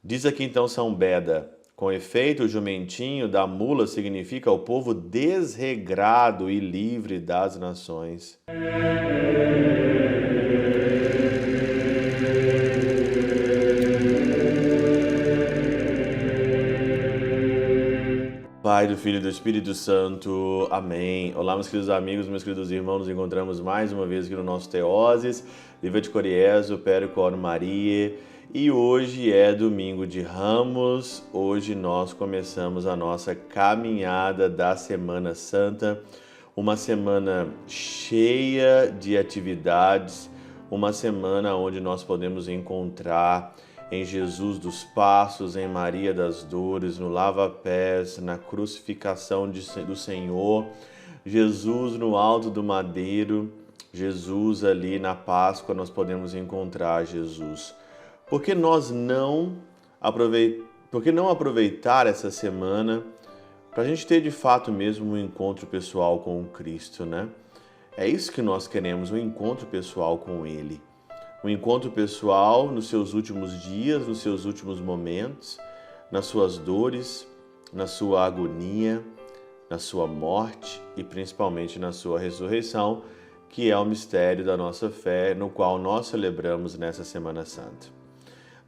Diz aqui então São Beda: com efeito, o jumentinho da mula significa o povo desregrado e livre das nações. Pai, do Filho e do Espírito Santo. Amém. Olá, meus queridos amigos, meus queridos irmãos. Nos encontramos mais uma vez aqui no nosso Teoses, Livro de Coriésio, Percor Maria. E hoje é domingo de Ramos. Hoje nós começamos a nossa caminhada da Semana Santa. Uma semana cheia de atividades, uma semana onde nós podemos encontrar em Jesus dos Passos, em Maria das Dores, no lava-pés, na crucificação do Senhor, Jesus no alto do madeiro, Jesus ali na Páscoa, nós podemos encontrar Jesus. Por que não aproveitar essa semana para a gente ter de fato mesmo um encontro pessoal com o Cristo, né? É isso que nós queremos, um encontro pessoal com Ele. Um encontro pessoal nos seus últimos dias, nos seus últimos momentos, nas suas dores, na sua agonia, na sua morte e principalmente na sua ressurreição, que é o mistério da nossa fé, no qual nós celebramos nessa Semana Santa.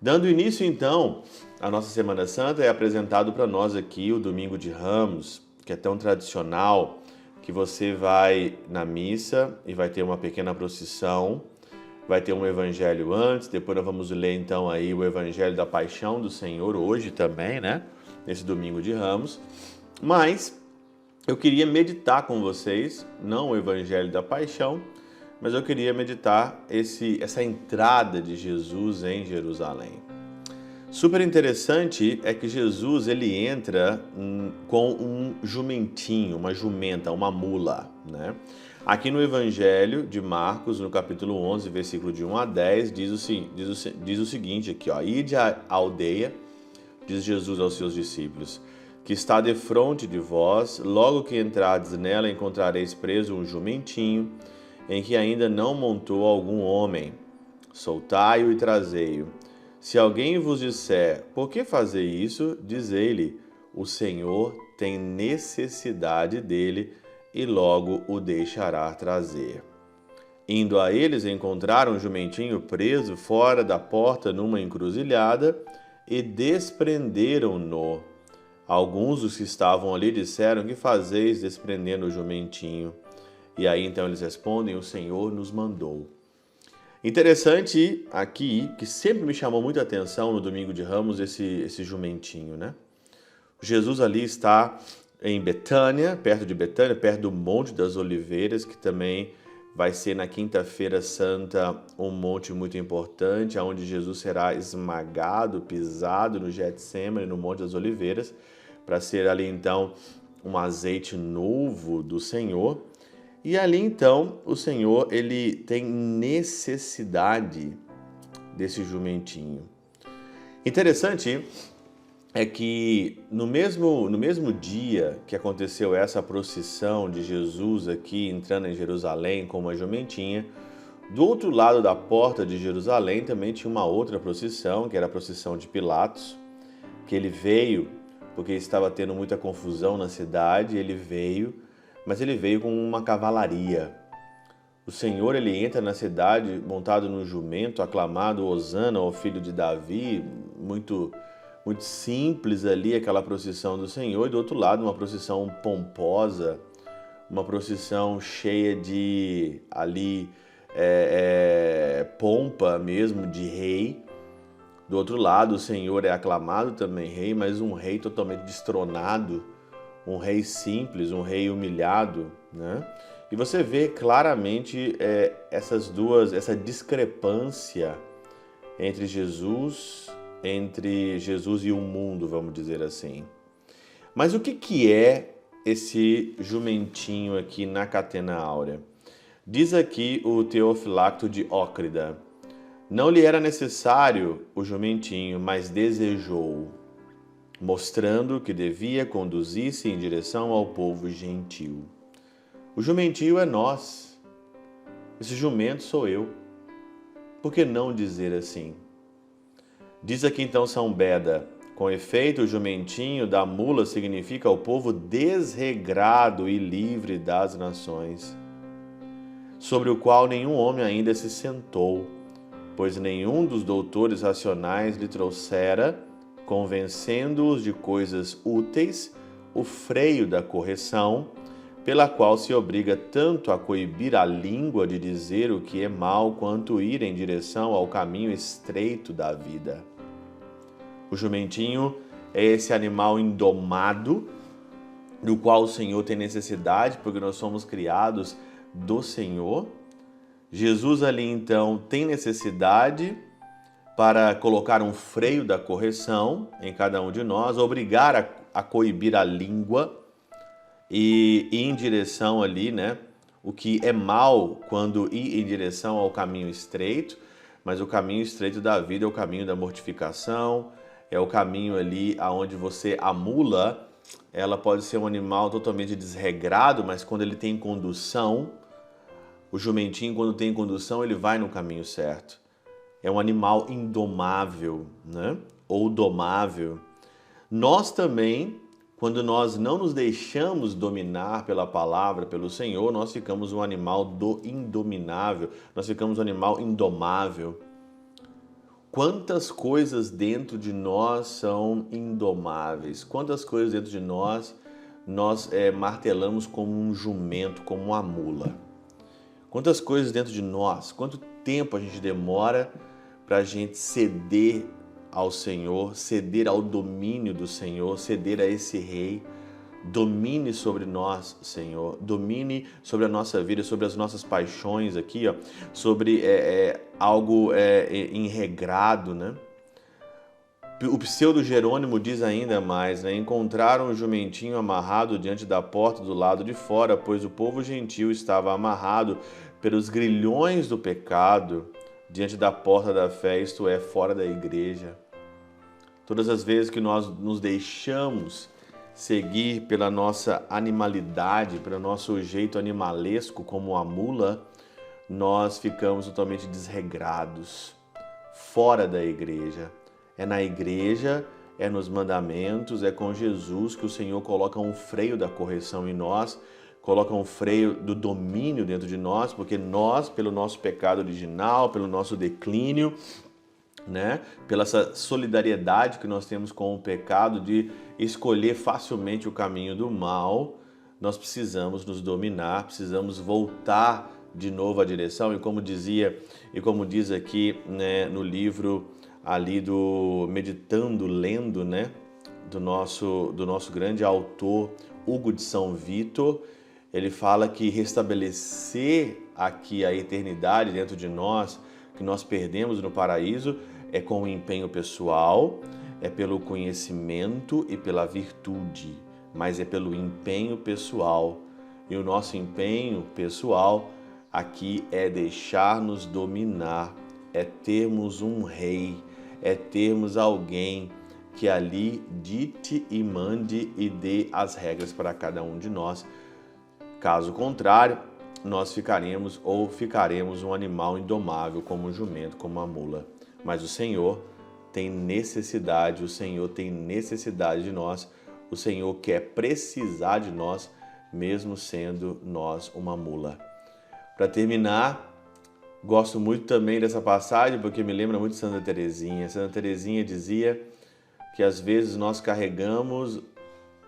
Dando início então à nossa Semana Santa, é apresentado para nós aqui o Domingo de Ramos, que é tão tradicional, que você vai na missa e vai ter uma pequena procissão. Vai ter um evangelho antes, depois nós vamos ler então aí o evangelho da paixão do Senhor hoje também, né? Nesse domingo de Ramos. Mas eu queria meditar com vocês, não o evangelho da paixão, mas eu queria meditar essa entrada de Jesus em Jerusalém. Super interessante é que Jesus ele entra com um jumentinho, uma jumenta, uma mula, né? Aqui no Evangelho de Marcos, no capítulo 11, versículo de 1 a 10, diz o seguinte aqui, ó: Ide à aldeia, diz Jesus aos seus discípulos, que está defronte de vós, logo que entrardes nela encontrareis preso um jumentinho, em que ainda não montou algum homem. Soltai-o e trazei-o. Se alguém vos disser, por que fazer isso? Dizei-lhe, o Senhor tem necessidade dele e logo o deixará trazer. Indo a eles, encontraram um jumentinho preso fora da porta numa encruzilhada e desprenderam-no. Alguns dos que estavam ali disseram, que fazeis desprendendo o jumentinho? E aí então eles respondem, o Senhor nos mandou. Interessante aqui, que sempre me chamou muita atenção no Domingo de Ramos, esse jumentinho, né? Jesus ali está em Betânia, perto do Monte das Oliveiras, que também vai ser na Quinta-feira Santa um monte muito importante, onde Jesus será esmagado, pisado no Getsêmani, no Monte das Oliveiras, para ser ali então um azeite novo do Senhor. E ali então o Senhor ele tem necessidade desse jumentinho. Interessante é que no mesmo dia que aconteceu essa procissão de Jesus aqui entrando em Jerusalém com uma jumentinha, do outro lado da porta de Jerusalém também tinha uma outra procissão, que era a procissão de Pilatos, que ele veio porque estava tendo muita confusão na cidade, mas ele veio com uma cavalaria. O Senhor ele entra na cidade montado num jumento, aclamado Hosana, o filho de Davi, muito simples ali aquela procissão do Senhor, e do outro lado uma procissão pomposa, uma procissão cheia de ali pompa mesmo de rei. Do outro lado o Senhor é aclamado também rei, mas um rei totalmente destronado, um rei simples, um rei humilhado, né? E você vê claramente essa discrepância entre Jesus e o mundo, vamos dizer assim. Mas o que é esse jumentinho aqui na Catena Áurea? Diz aqui o Teofilacto de Ócrida: não lhe era necessário o jumentinho, mas desejou, mostrando que devia conduzir-se em direção ao povo gentil. O jumentinho é nós. Esse jumento sou eu. Por que não dizer assim? Diz aqui então São Beda: com efeito, o jumentinho da mula significa o povo desregrado e livre das nações, sobre o qual nenhum homem ainda se sentou, pois nenhum dos doutores racionais lhe trouxera, convencendo-os de coisas úteis, o freio da correção, pela qual se obriga tanto a coibir a língua de dizer o que é mal, quanto ir em direção ao caminho estreito da vida. O jumentinho é esse animal indomado, do qual o Senhor tem necessidade, porque nós somos criados do Senhor. Jesus ali então tem necessidade para colocar um freio da correção em cada um de nós, obrigar a coibir a língua e ir em direção ali, né? O que é mal quando ir em direção ao caminho estreito, mas o caminho estreito da vida é o caminho da mortificação, é o caminho ali aonde a mula, ela pode ser um animal totalmente desregrado, mas quando ele tem condução, o jumentinho, quando tem condução, ele vai no caminho certo. É um animal indomável, né? Ou domável. Nós também, quando nós não nos deixamos dominar pela palavra, pelo Senhor, nós ficamos um animal indominável, nós ficamos um animal indomável. Quantas coisas dentro de nós são indomáveis? Quantas coisas dentro de nós martelamos como um jumento, como uma mula? Quantas coisas dentro de nós? Quanto tempo a gente demora para a gente ceder ao Senhor, ceder ao domínio do Senhor, ceder a esse Rei? Domine sobre nós, Senhor, domine sobre a nossa vida, sobre as nossas paixões aqui, ó, sobre algo enregrado, né? O pseudo Jerônimo diz ainda mais, né? Encontraram o jumentinho amarrado diante da porta do lado de fora, pois o povo gentil estava amarrado pelos grilhões do pecado diante da porta da fé, isto é, fora da igreja. Todas as vezes que nós nos deixamos seguir pela nossa animalidade, pelo nosso jeito animalesco como a mula, nós ficamos totalmente desregrados, fora da igreja. É na igreja, é nos mandamentos, é com Jesus que o Senhor coloca um freio da correção em nós, coloca um freio do domínio dentro de nós, porque nós, pelo nosso pecado original, pelo nosso declínio, né? Pela essa solidariedade que nós temos com o pecado de escolher facilmente o caminho do mal, nós precisamos nos dominar, precisamos voltar de novo à direção, e como diz aqui, né, no livro ali do Meditando, Lendo, né, do nosso grande autor Hugo de São Vítor, ele fala que restabelecer aqui a eternidade dentro de nós, que nós perdemos no paraíso, é com o empenho pessoal, é pelo conhecimento e pela virtude, mas é pelo empenho pessoal. E o nosso empenho pessoal aqui é deixar-nos dominar, é termos um rei, é termos alguém que ali dite e mande e dê as regras para cada um de nós. Caso contrário, nós ficaremos um animal indomável, como um jumento, como uma mula. Mas o Senhor tem necessidade de nós, o Senhor quer precisar de nós, mesmo sendo nós uma mula. Para terminar, gosto muito também dessa passagem, porque me lembra muito de Santa Teresinha. Santa Teresinha dizia que às vezes nós carregamos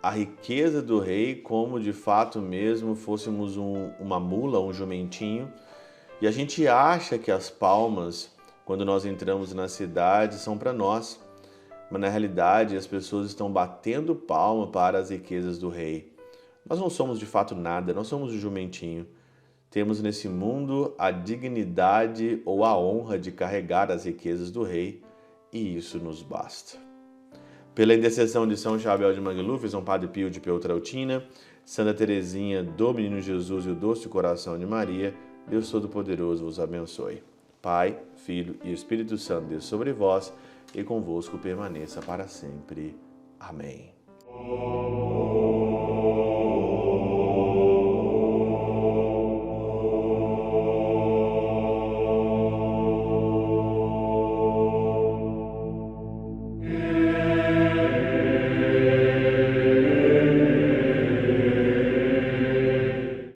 a riqueza do rei como de fato mesmo fôssemos uma mula, um jumentinho, e a gente acha que as palmas, quando nós entramos na cidade, são para nós, mas na realidade as pessoas estão batendo palma para as riquezas do rei. Nós não somos de fato nada, nós somos o jumentinho. Temos nesse mundo a dignidade ou a honra de carregar as riquezas do rei, e isso nos basta. Pela intercessão de São Chabel de Mangluf, São Padre Pio de Peltrautina, Santa Teresinha do Menino Jesus e o Doce Coração de Maria, Deus Todo-Poderoso vos abençoe. Pai, Filho e Espírito Santo, Deus sobre vós e convosco permaneça para sempre. Amém.